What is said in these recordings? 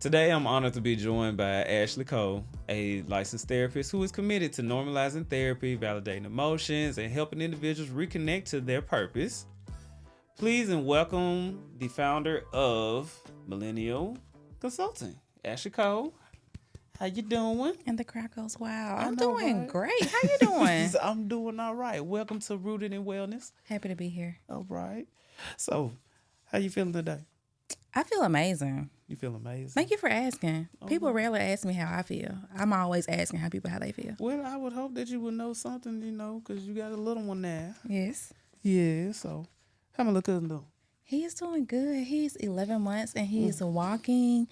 Today, I'm honored to be joined by Ashley Cole, a licensed therapist who is committed to normalizing therapy, validating emotions, and helping individuals reconnect to their purpose. Please and welcome the founder of Millennial Consulting, Ashley Cole. How you doing? And the crowd goes, wow, I I'm know, doing right? great. How you doing? I'm doing all right. Welcome to Rooted in Wellness. Happy to be here. All right. So, how you feeling today? I feel amazing. You feel amazing? Thank you for asking. People rarely ask me how I feel. I'm always asking how they feel. Well, I would hope that you would know something, because you got a little one now. Yes. Yeah, so how my little cousin doing? He is doing good. He's 11 months and he's walking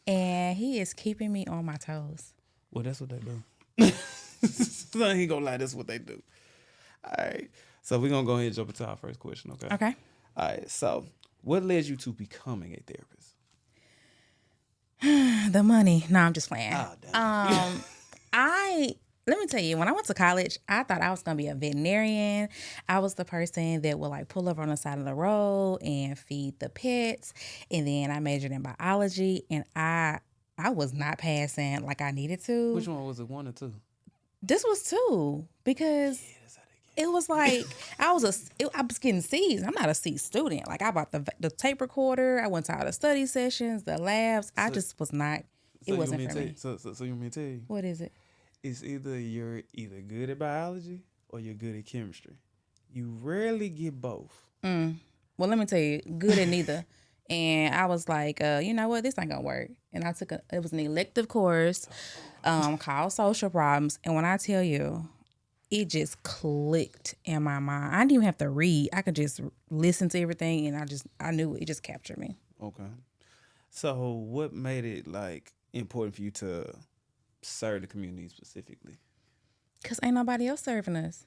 and he is keeping me on my toes. Well, that's what they do. So I ain't gonna lie, that's what they do. All right. So we're gonna go ahead and jump into our first question, okay? Okay. All right. So what led you to becoming a therapist? The money. No, I'm just playing. Oh, damn. Let me tell you, when I went to college, I thought I was going to be a veterinarian. I was the person that would pull over on the side of the road and feed the pets. And then I majored in biology and I was not passing like I needed to. Which one was it, 1 or 2? This was 2 because it was like I was getting C's. I'm not a C student. Like I bought the tape recorder. I went to all the study sessions, the labs. I just was not. It wasn't for me. So you want me to tell you? What is it? It's you're either good at biology or you're good at chemistry. You rarely get both. Well, let me tell you, good at neither. And I was like, you know what? This ain't gonna work. And I took it was an elective course called Social Problems. And when I tell you, it just clicked in my mind. I didn't even have to read. I could just listen to everything, and I knew it just captured me. Okay. So what made it important for you to serve the community specifically? Because ain't nobody else serving us.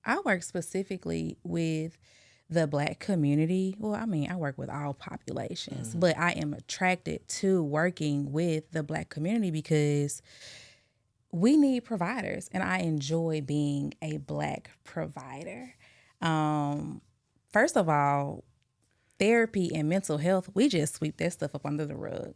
I work specifically with the Black community. Well, I mean, I work with all populations, but I am attracted to working with the Black community because we need providers, and I enjoy being a Black provider. First of all, therapy and mental health, we just sweep that stuff up under the rug.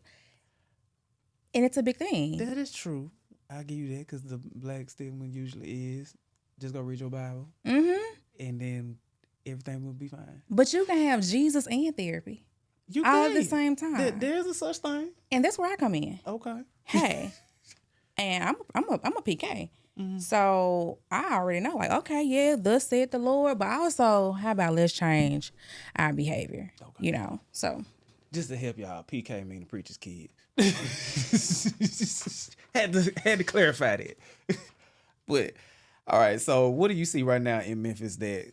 And it's a big thing. That is true. I'll give you that because the Black stigma usually is just go read your Bible and then everything will be fine. But you can have Jesus and therapy all at the same time. There's a such thing. And that's where I come in. Okay. Hey, and I'm a PK. So I already know, okay, yeah, thus said the Lord, but also, how about let's change our behavior, so. Just to help y'all, PK mean the preacher's kid. had to clarify that. But, all right, so what do you see right now in Memphis that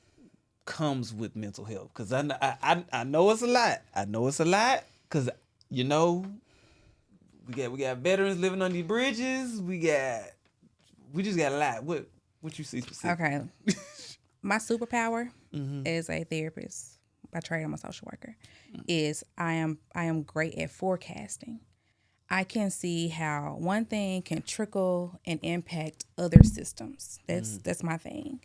comes with mental health? Because I know it's a lot. I know it's a lot because, we got veterans living on these bridges. We just got a lot. What you see specifically? Okay. My superpower as a therapist, by trade I'm a social worker, is I am great at forecasting. I can see how one thing can trickle and impact other systems. That's my thing.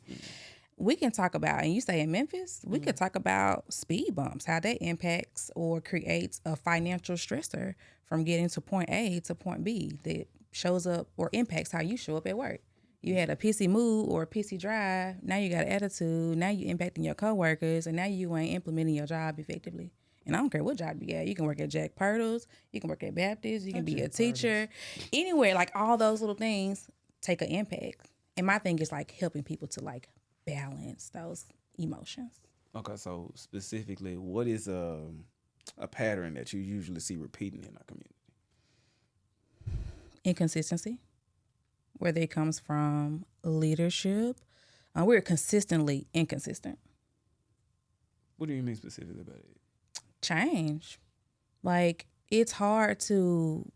We can talk about, and you say in Memphis, we could talk about speed bumps, how that impacts or creates a financial stressor from getting to point A to point B that shows up or impacts how you show up at work. You had a pissy mood or a pissy drive. Now you got an attitude. Now you impacting your coworkers, and now you ain't implementing your job effectively. And I don't care what job you got. You can work at Jack Purtle's. You can work at Baptist. You can be a teacher. Anywhere, all those little things take an impact. And my thing is helping people to balance those emotions. Okay, so specifically, what is a pattern that you usually see repeating in our community? Inconsistency. Whether it comes from leadership, we're consistently inconsistent. What do you mean specifically about it? Change. It's hard to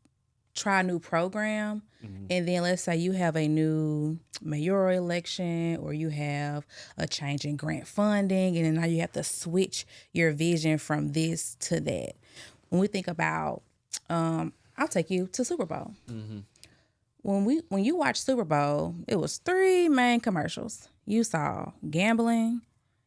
try a new program, and then let's say you have a new mayoral election or you have a change in grant funding, and then now you have to switch your vision from this to that. When we think about, I'll take you to Super Bowl. When you watch Super Bowl, it was 3 main commercials. You saw gambling,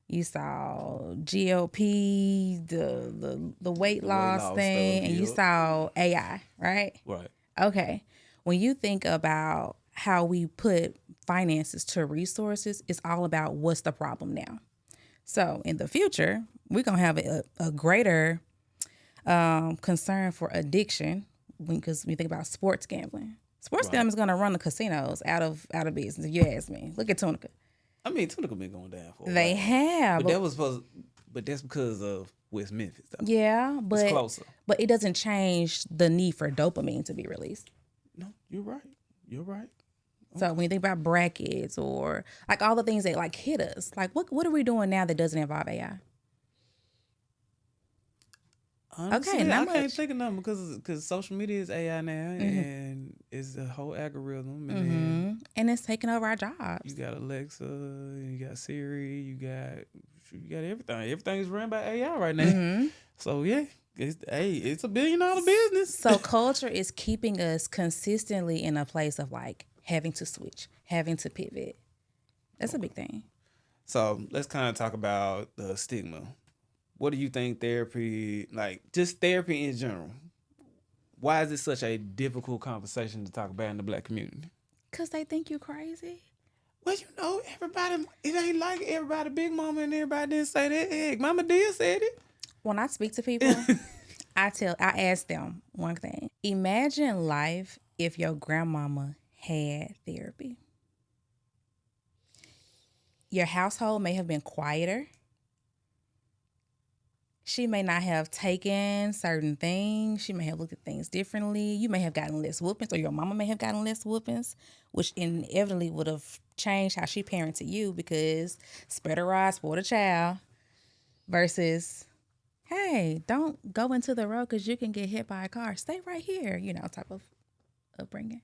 You saw GOP, the weight The weight loss loss thing, stuff, and you yep. saw AI, right? Right. Okay. When you think about how we put finances to resources, it's all about what's the problem now. So in the future, we're going to have a greater concern for addiction because we think about sports gambling. Sports gambling is going to run the casinos out of business, if you ask me. Look at Tunica. I mean, Tunica been going down for a They while. have. But that's because of West Memphis, though. Yeah, but it's closer. But it doesn't change the need for dopamine to be released. No, you're right. You're right. So when you think about brackets or like all the things that like hit us, like what are we doing now that doesn't involve AI? Honestly, Okay, not I can't much. think of nothing because social media is AI now and it's a whole algorithm and then And it's taking over our jobs. you got Alexa, you got Siri, you got everything. Everything is run by AI right now. So yeah, it's $1 billion business. So culture is keeping us consistently in a place of like having to switch, having to pivot. That's a big thing. So let's kind of talk about the stigma. What do you think therapy, like just therapy in general, why is it such a difficult conversation to talk about in the Black community? Because they think you're crazy. Well, everybody, it ain't like everybody big mama and everybody didn't say that. Heck, Mama Dia said it. When I speak to people, I ask them one thing. Imagine life if your grandmama had therapy. Your household may have been quieter. She may not have taken certain things. She may have looked at things differently. You may have gotten less whoopings, or your mama may have gotten less whoopings, which inevitably would have changed how she parented you because spread a rod, spoil a child, versus, hey, don't go into the road because you can get hit by a car. Stay right here, type of upbringing.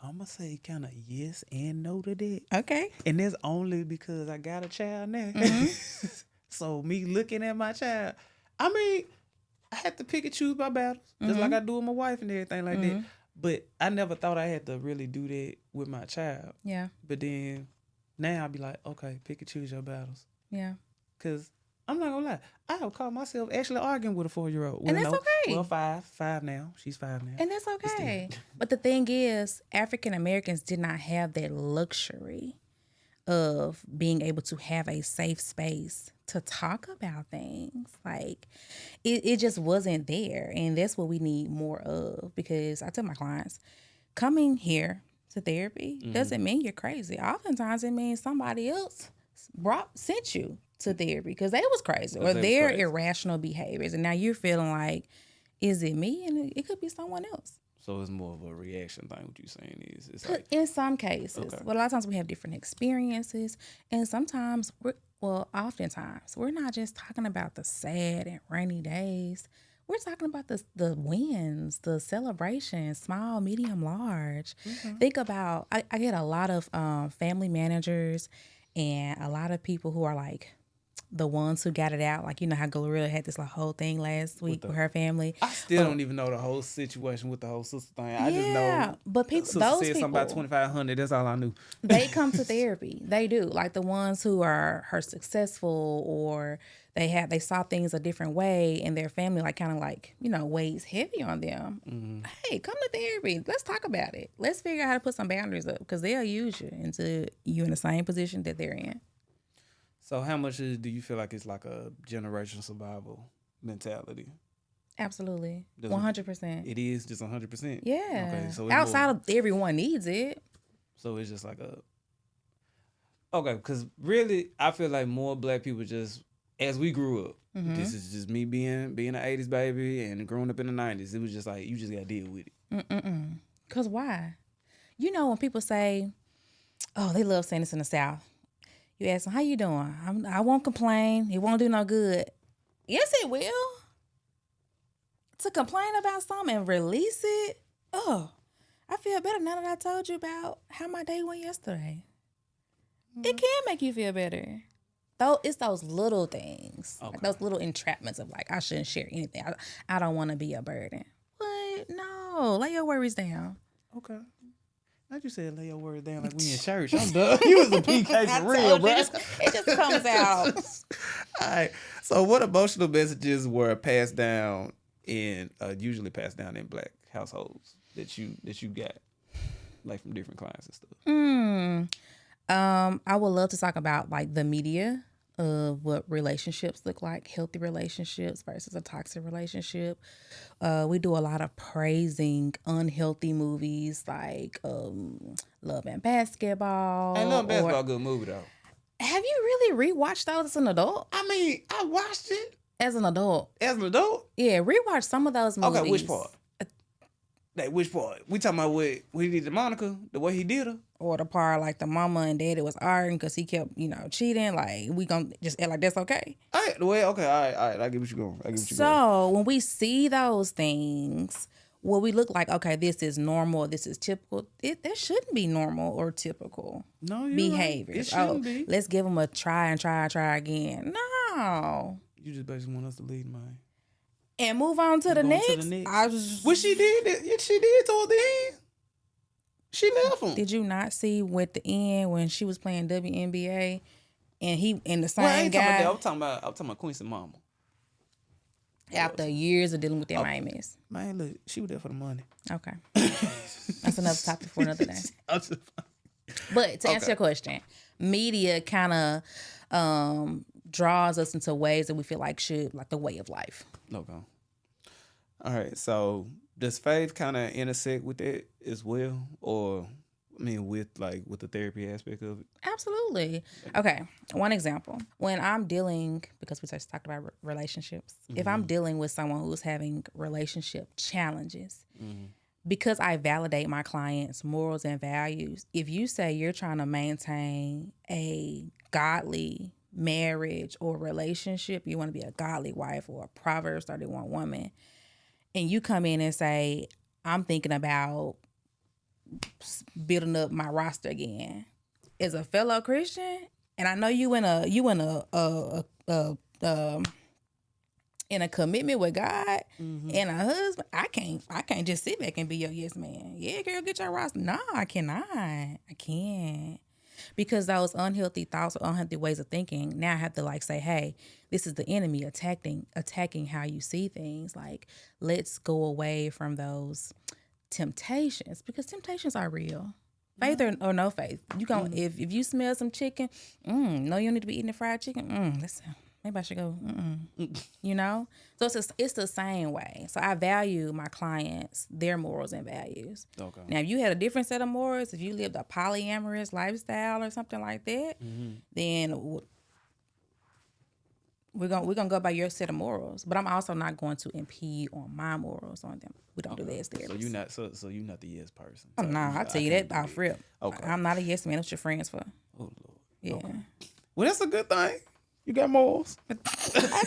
I'm going to say kind of yes and no to that. Okay. And that's only because I got a child now. So me looking at my child, I mean, I had to pick and choose my battles, just like I do with my wife and everything like that. But I never thought I had to really do that with my child. Yeah. But then now I'll be like, okay, pick and choose your battles. Yeah. Because I'm not going to lie, I have caught myself actually arguing with a 4-year-old. And that's okay. Well, five now. She's 5 now. And that's okay. But the thing is, African Americans did not have that luxury of being able to have a safe space to talk about things. Like it just wasn't there. And that's what we need more of, because I tell my clients, coming here to therapy doesn't mean you're crazy. Oftentimes it means somebody else sent you to therapy because they was crazy or their irrational behaviors. And now you're feeling like, is it me? And it could be someone else. So it's more of a reaction thing. What you're saying is, it's like, in some cases, but a lot of times we have different experiences, and sometimes oftentimes we're not just talking about the sad and rainy days. We're talking about the wins, the celebrations, small, medium, large. Think about I get a lot of family managers and a lot of people who are like the ones who got it out. Like, how Glorilla had this whole thing last week with her family. I still don't even know the whole situation with the whole sister thing. I just know. But people, sister those said people, something about 2,500. That's all I knew. They come to therapy. They do. Like the ones who are successful, or they saw things a different way, and their family weighs heavy on them. Hey, come to therapy. Let's talk about it. Let's figure out how to put some boundaries up, because they'll use you until you're in the same position that they're in. So how much do you feel like it's like a generational survival mentality? Absolutely. 100%. It is just 100%? Yeah. Okay, so outside of everyone needs it. So it's just like okay, because really I feel like more Black people just, as we grew up, this is just me being an 80s baby and growing up in the 90s, it was just like, you just got to deal with it. Because why? When people say, oh, they love saying this in the South. You ask them, how you doing? I won't complain. It won't do no good. Yes, it will. To complain about something and release it, oh, I feel better now that I told you about how my day went yesterday. It can make you feel better. Though it's those little things, like those little entrapments of like, I shouldn't share anything. I don't want to be a burden. But no, lay your worries down. Okay. How'd you say lay your words down like we in church? I'm done. You was a PK for real, bro. It just comes out. All right. So, what emotional messages were passed down usually passed down in Black households that you got, like from different clients and stuff? I would love to talk about like the media of what relationships look like, healthy relationships versus a toxic relationship. We do a lot of praising unhealthy movies like Love and Basketball. Love and Basketball, good movie though. Have you really rewatched those as an adult? I mean, I watched it as an adult. Yeah, rewatch some of those movies. Okay, which part? Like which part? We talking about what he did to Monica, the way he did her, or the part like the mama and daddy was arguing because he kept cheating. Like we gonna just act like that's okay. All right, all right. I get what you going. So when we see those things, what we look like, okay, this is normal, this is typical. There shouldn't be normal or typical behaviors. Right. It shouldn't be. Let's give them a try again. No. You just basically want us to lead mine. And move on to the next. Well, she did. She did toward the end. She left him. Did you not see with the end when she was playing WNBA and he and the same guy? I'm talking about Quincy's mama. After years of dealing with their Miami's. Man, look, she was there for the money. Okay. That's another topic for another day. But to answer your question, media kind of draws us into ways that we feel like the way of life. Okay. All right. So does faith kind of intersect with that as well, or with the therapy aspect of it? Absolutely. Okay. One example: when I'm dealing, because we just talked about relationships, if I'm dealing with someone who's having relationship challenges. Because I validate my clients' morals and values, if you say you're trying to maintain a godly marriage or relationship, you want to be a godly wife or a Proverbs 31 woman, and you come in and say, I'm thinking about building up my roster again as a fellow Christian, and I know you in a commitment with God and a husband, I can't just sit back and be your yes man. Yeah, girl, get your roster. No, I cannot. I can't. Because those unhealthy thoughts or unhealthy ways of thinking, now I have to say, hey, this is the enemy attacking how you see things. Like, let's go away from those temptations, because temptations are real. Faith or no faith. You gon' if you smell some chicken, no, you don't need to be eating the fried chicken. Listen. Maybe I should go, So it's the same way. So I value my clients, their morals and values. Okay. Now, if you had a different set of morals, if you lived a polyamorous lifestyle or something like that, then we're gonna go by your set of morals. But I'm also not going to impede on my morals on them. We don't do that as therapists. So you're not the yes person. Oh, no, I'll tell you that off rip. Okay. I'm not a yes man. That's what your friends for. Oh, Lord. Yeah. Okay. Well, that's a good thing. You got morals. I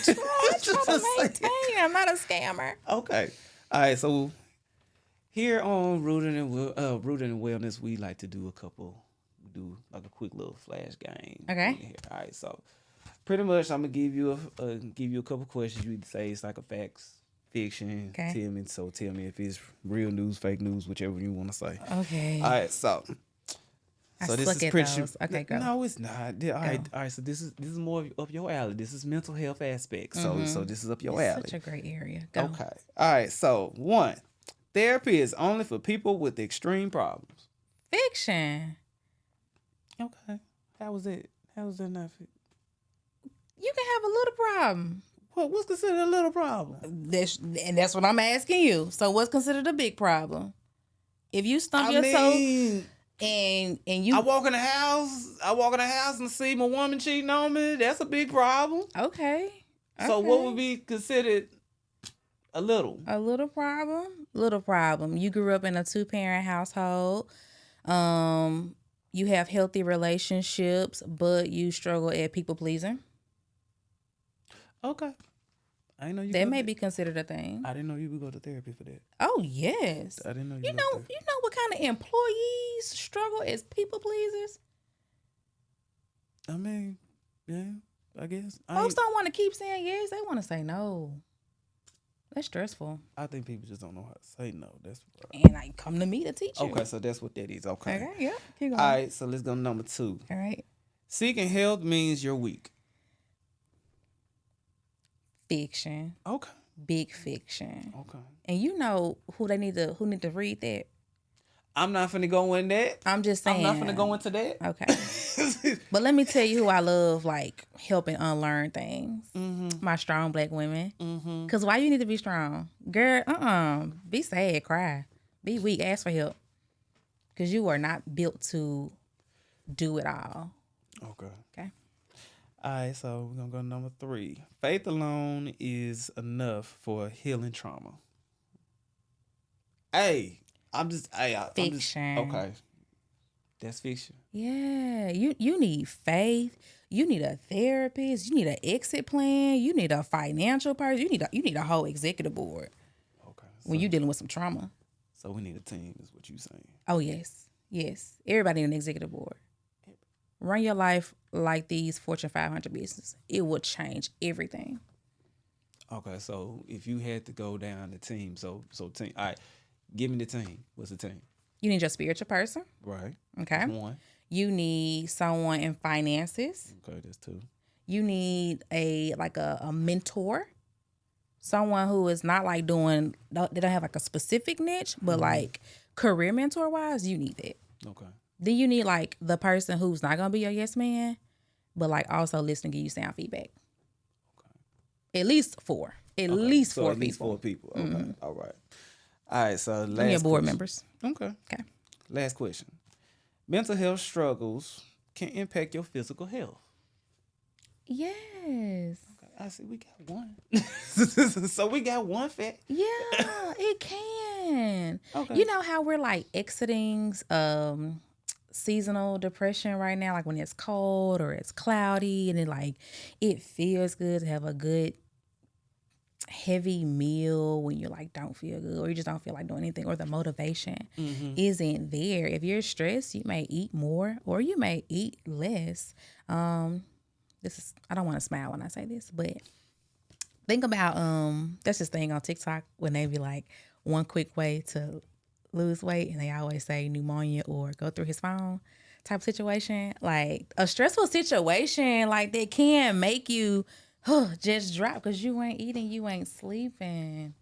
try to maintain. I'm not a scammer. Okay. All right. So here on Rooted in Wellness, we like to do a quick little flash game. Okay. All right. So pretty much, I'm gonna give you a couple questions. You either say it's like a facts, fiction. Okay. Tell me if it's real news, fake news, whichever you want to say. Okay. All right. So this is pretty. Okay, go. No, it's not. All right. So this is more up your alley. This is mental health aspects. So this is up your alley. Such a great area. Go. Okay. All right. So 1, therapy is only for people with extreme problems. Fiction. Okay. How was it? How was that not fit? You can have a little problem. What's considered a little problem? That's what I'm asking you. So what's considered a big problem? If you stump your toe. And you, I walk in the house and see my woman cheating on me. That's a big problem. Okay. So what would be considered a little? A little problem. Little problem. You grew up in a 2-parent household. You have healthy relationships, but you struggle at people pleasing. Okay. I didn't know you. That may be considered a thing. I didn't know you would go to therapy for that. Oh yes. I didn't know you know what kind of employees struggle as people pleasers? I mean, yeah, I guess. Folks don't want to keep saying yes; they want to say no. That's stressful. I think people just don't know how to say no. That's right. And like, come to me to teach you. Okay, so that's what that is. Okay. Okay, yeah. Keep going. All right, so let's go to number 2. All right. Seeking help means you're weak. Fiction. Okay. Big fiction. Okay. And you know who need to read that? I'm not finna go in that. I'm just saying. I'm not finna go into that. Okay. But let me tell you who I love, like, helping unlearn things. Mm-hmm. My strong black women. Mm-hmm. Because why you need to be strong? Girl, be sad, cry. Be weak, ask for help. Because you are not built to do it all. Okay. Okay. All right, so we're gonna go to number 3. Faith alone is enough for healing trauma. Hey, Fiction. Okay. That's fiction. Yeah, you need faith. You need a therapist. You need an exit plan. You need a financial person. You need a whole executive board Okay. when you're dealing with some trauma. So we need a team, is what you saying. Oh yes. Everybody need an executive board. Run your life like these Fortune 500 businesses. It will change everything. Okay, so if you had to go down the team, so team. All right, give me the team. What's the team? You need your spiritual person. Right. Okay. That's 1. You need someone in finances. Okay, that's 2. You need a mentor. Someone who is not like they don't have like a specific niche, but like career mentor wise, you need that. Okay. Then you need like the person who's not gonna be your yes man, but like also listen to give you sound feedback. Okay. At least 4. At least 4 people. At least 4 people. Okay. All right. All right. So last. And your board question. members. Okay. Okay. Last question. Mental health struggles can impact your physical health. Yes. Okay. I see we got 1. So we got 1 fact. Yeah, it can. Okay. You know how we're like exiting seasonal depression right now, like when it's cold or it's cloudy, and it feels good to have a good heavy meal when you like don't feel good, or you just don't feel like doing anything, or the motivation isn't there. If you're stressed, you may eat more or you may eat less. I don't want to smile when I say this, but think about that's this thing on TikTok when they be like, one quick way to lose weight, and they always say pneumonia or go through his phone type situation. Like a stressful situation like that can make you just drop because you ain't eating, you ain't sleeping.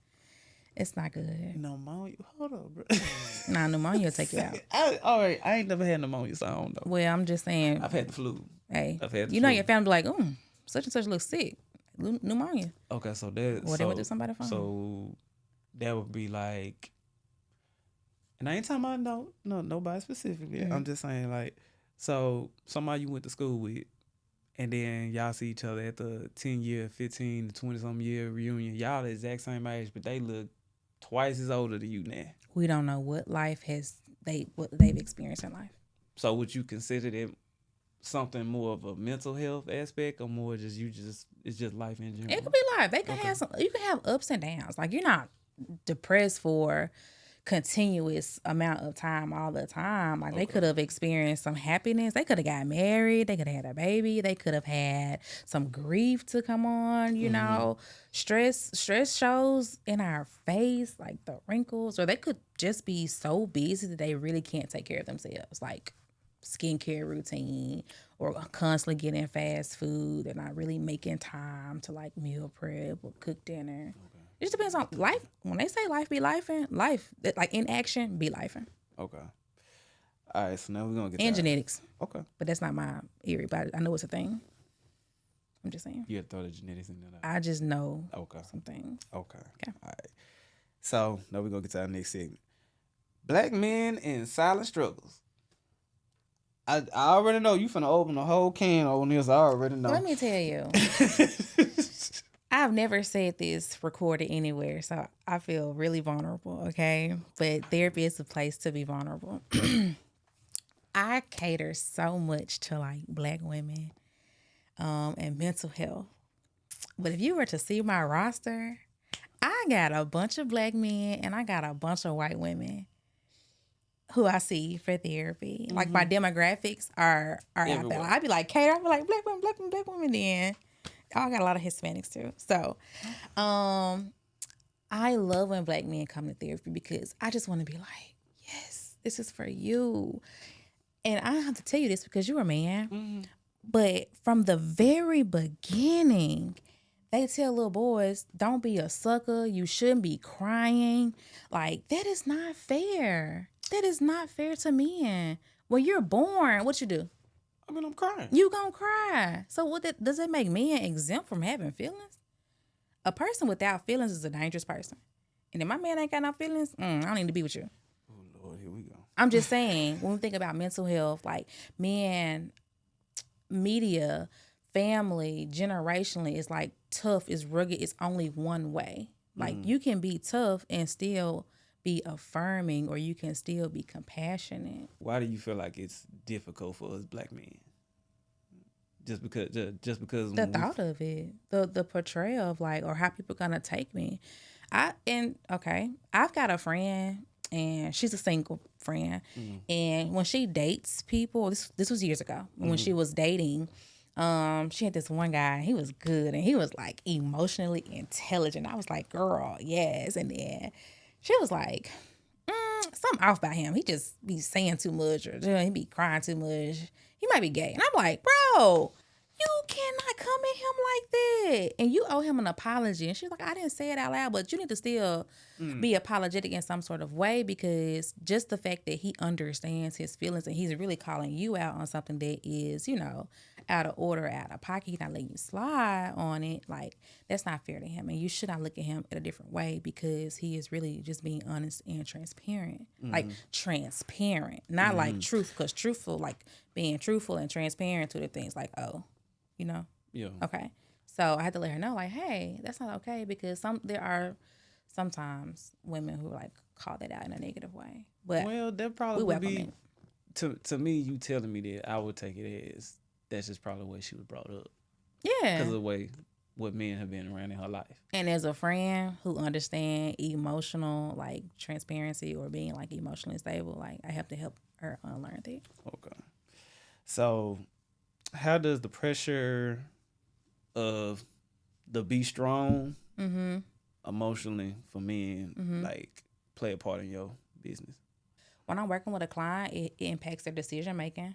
It's not good. Pneumonia? Hold on, bro. Nah, pneumonia will take you out. All right, I ain't never had pneumonia, so I don't know. Well, I'm just saying. I've had the flu. Hey, I've had the you know flu. your family like, such and such looks sick. Pneumonia. Okay, so They went through somebody's phone. So that would be like, and I ain't talking about nobody specifically. I'm just saying like, so somebody you went to school with, and then y'all see each other at the 10-year, 15 to 20-something year reunion. Y'all the exact same age, but they look twice as older than you now. We don't know what what they've experienced in life. So would you consider that something more of a mental health aspect, or more just it's just life in general? It could be life. They can have you can have ups and downs. Like you're not depressed for continuous amount of time all the time. Like they could have experienced some happiness. They could have got married. They could have had a baby. They could have had some grief to come on. You know, stress shows in our face, like the wrinkles, or they could just be so busy that they really can't take care of themselves. Like skincare routine, or constantly getting fast food. They're not really making time to like meal prep or cook dinner. It just depends on life. When they say life be lifing, life like in action be lifing. Okay. All right. So now we're gonna get and genetics. Okay. But that's not my area. But I know it's a thing. I'm just saying. You had thought of genetics in that. I just know. Okay. Some things. Okay. All right. So now we're gonna get to our next segment. Black men and silent struggles. I already know you finna open a whole can on this. I already know. Let me tell you. I've never said this recorded anywhere, so I feel really vulnerable, okay? But therapy is a place to be vulnerable. I cater so much to like Black women and mental health. But if you were to see my roster, I got a bunch of Black men and I got a bunch of white women who I see for therapy. Like my demographics are out there. I'd be like, cater, I'd be like, Black women, then. I got a lot of Hispanics too. So, I love when Black men come to therapy because I just want to be like, yes, this is for you. And I have to tell you this because you're a man. But from the very beginning, they tell little boys, don't be a sucker. You shouldn't be crying. Like, that is not fair. That is not fair to men. When you're born, what you do? I mean, I'm crying. You gonna cry. So does it make men exempt from having feelings? A person without feelings is a dangerous person. And if my man ain't got no feelings, I don't need to be with you. Oh, Lord, here we go. I'm just saying, when we think about mental health, like, men, media, family, generationally, it's like tough is rugged. It's only one way. Like, you can be tough and still be affirming, or you can still be compassionate. Why do you feel like it's difficult for us Black men? Just because The thought of it, the portrayal of, like, or how people gonna take me. I've got a friend, and she's a single friend, and when she dates people, this was years ago, when she was dating, she had this one guy. He was good, and he was like emotionally intelligent. I was like, girl, yes. And then she was like, something off about him. He just be saying too much, or he be crying too much. He might be gay. And I'm like, bro, you cannot come at him like that. And you owe him an apology. And she's like, I didn't say it out loud, but you need to still be apologetic in some sort of way, because just the fact that he understands his feelings and he's really calling you out on something that is, out of order, out of pocket, he's not letting you slide on it. Like, that's not fair to him. And you should not look at him in a different way, because he is really just being honest and transparent. Like, transparent, not like truth, because truthful, like being truthful and transparent to the things, like, Yeah. okay. So I had to let her know, like, hey, that's not okay, because there are sometimes women who like call that out in a negative way. But well, that probably would be to me. You telling me that, I would take it as that's just probably the way she was brought up. Yeah, because of the way what men have been around in her life. And as a friend who understands emotional, like, transparency, or being like emotionally stable, like, I have to help her unlearn that. Okay. So, how does the pressure of the be strong emotionally for men like play a part in your business? When I'm working with a client, it impacts their decision making.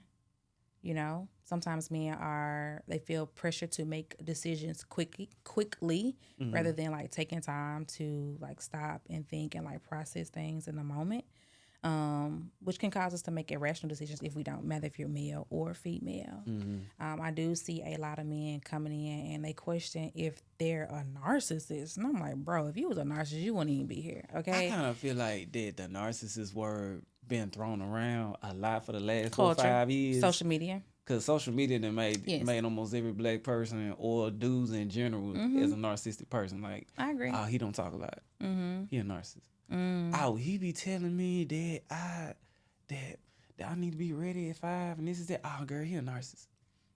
Sometimes men they feel pressure to make decisions quickly rather than like taking time to like stop and think and like process things in the moment, which can cause us to make irrational decisions if we don't, matter if you're male or female. I do see a lot of men coming in and they question if they're a narcissist. And I'm like, bro, if you was a narcissist, you wouldn't even be here, okay? I kind of feel like that the narcissist word been thrown around a lot for the last 4 or 5 years. Social media. Because social media done made almost every Black person or dudes in general as a narcissistic person. Like, I agree. Oh, he don't talk a lot. He a narcissist. Oh, he be telling me that I need to be ready at 5 and this is that. Oh, girl, he a narcissist.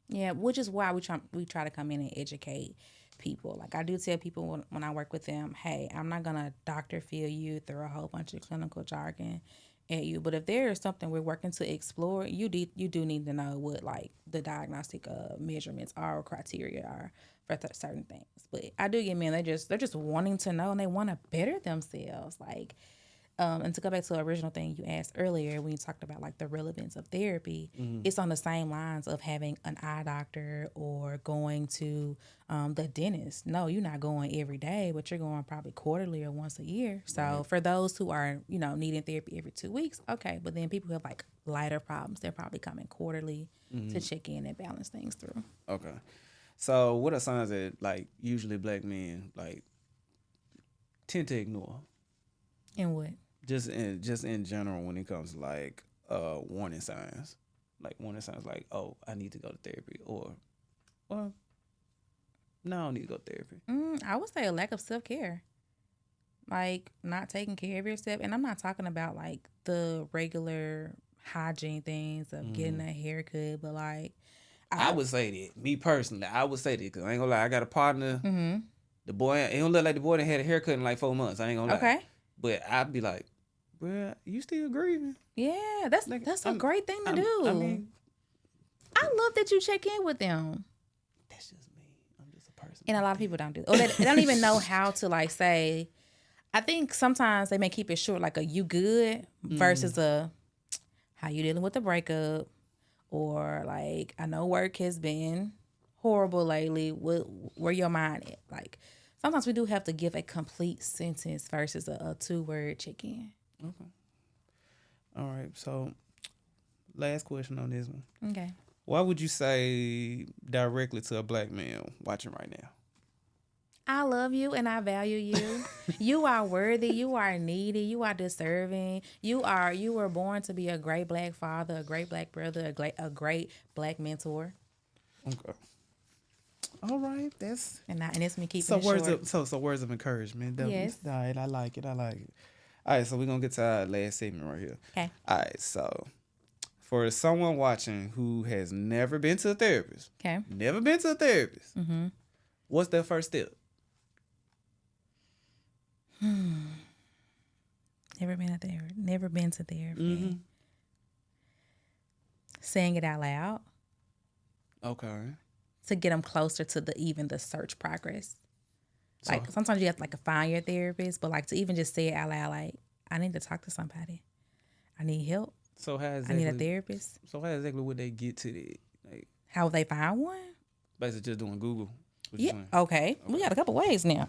Yeah, which is why we try to come in and educate people. Like, I do tell people when I work with them, hey, I'm not gonna doctor feel you through a whole bunch of clinical jargon at you, but if there is something we're working to explore, you do need to know what like the diagnostic measurements are or criteria are for certain things. But I do get men, they're just wanting to know and they want to better themselves. Like, and to go back to the original thing you asked earlier when you talked about like the relevance of therapy, it's on the same lines of having an eye doctor or going to the dentist. No, you're not going every day, but you're going probably quarterly or once a year. So for those who are, needing therapy every 2 weeks, okay. But then people who have like lighter problems, they're probably coming quarterly to check in and balance things through. Okay. So what are signs that like usually Black men like tend to ignore? And what? Just in general, when it comes to like warning signs, like, oh, I need to go to therapy, or no, I don't need to go to therapy. I would say a lack of self-care, like not taking care of yourself. And I'm not talking about like the regular hygiene things of getting a haircut, but like I would say that, me personally, I would say that, because I ain't gonna lie, I got a partner. The boy, it don't look like the boy that had a haircut in like 4 months. I ain't gonna lie. Okay. But I'd be like, well, you still grieving? Yeah, that's a great thing to do. I mean, I love that you check in with them. That's just me. I'm just a person. And a lot of people don't do that. Or they don't even know how to like say, I think sometimes they may keep it short, like a "you good" versus a "how you dealing with the breakup," or like "I know work has been horrible lately. Where your mind at?" Like sometimes we do have to give a complete sentence versus a 2-word check-in. Okay. All right. So, last question on this one. Okay. What would you say directly to a black man watching right now? I love you and I value you. You are worthy. You are needy. You are deserving. You were born to be a great black father, a great black brother, a great black mentor. Okay. All right. That's And it's me keeping so it words short. of words of encouragement. Yes. All right. I like it. I like it. All right. So we're gonna get to our last segment right here. Okay. All right. So for someone watching who has never been to a therapist, Okay. Mm-hmm. What's their first step? Never been to therapy. Mm-hmm. Saying it out loud Okay. to get them closer to even the search progress. So, Like sometimes you have to like find your therapist, but like to even just say it out loud, like I need to talk to somebody. I need help. so how I need a therapist. So how exactly would they get to that? Like How would they find one? basically just doing Google. What you Yeah. saying? Okay. We got a couple ways now.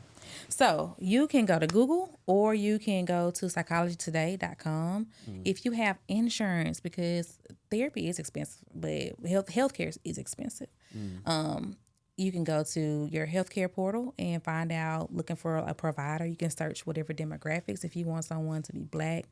So you can go to Google or you can go to psychologytoday.com if you have insurance, because therapy is expensive, but healthcare is expensive. You can go to your healthcare portal and find out, looking for a provider. You can search whatever demographics. If you want someone to be black,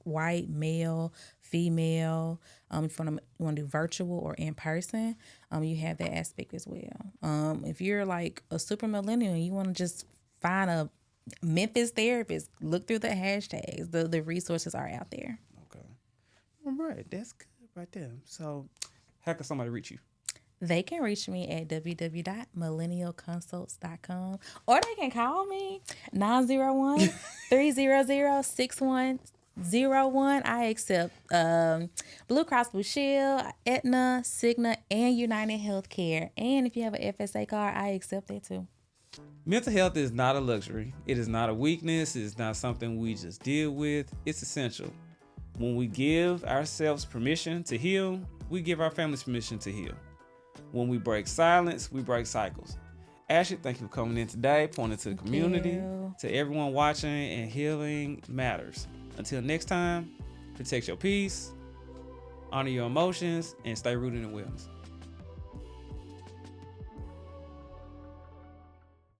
white, male, female, if you want to do virtual or in person, you have that aspect as well. If you're like a super millennial and you want to just find a Memphis therapist, look through the hashtags. The resources are out there. Okay. All right. That's good right there. So how can somebody reach you? They can reach me at www.millennialconsults.com, or they can call me 901-300-6101. I accept Blue Cross Blue Shield, Aetna, Cigna, and United Healthcare. And if you have an FSA card, I accept that too. Mental health is not a luxury. It is not a weakness. It's not something we just deal with. It's essential. When we give ourselves permission to heal, we give our families permission to heal. When we break silence, we break cycles. Ashley, thank you for coming in today, pointing to the community, to everyone watching, and healing matters. Until next time, protect your peace, honor your emotions, and stay rooted in wellness.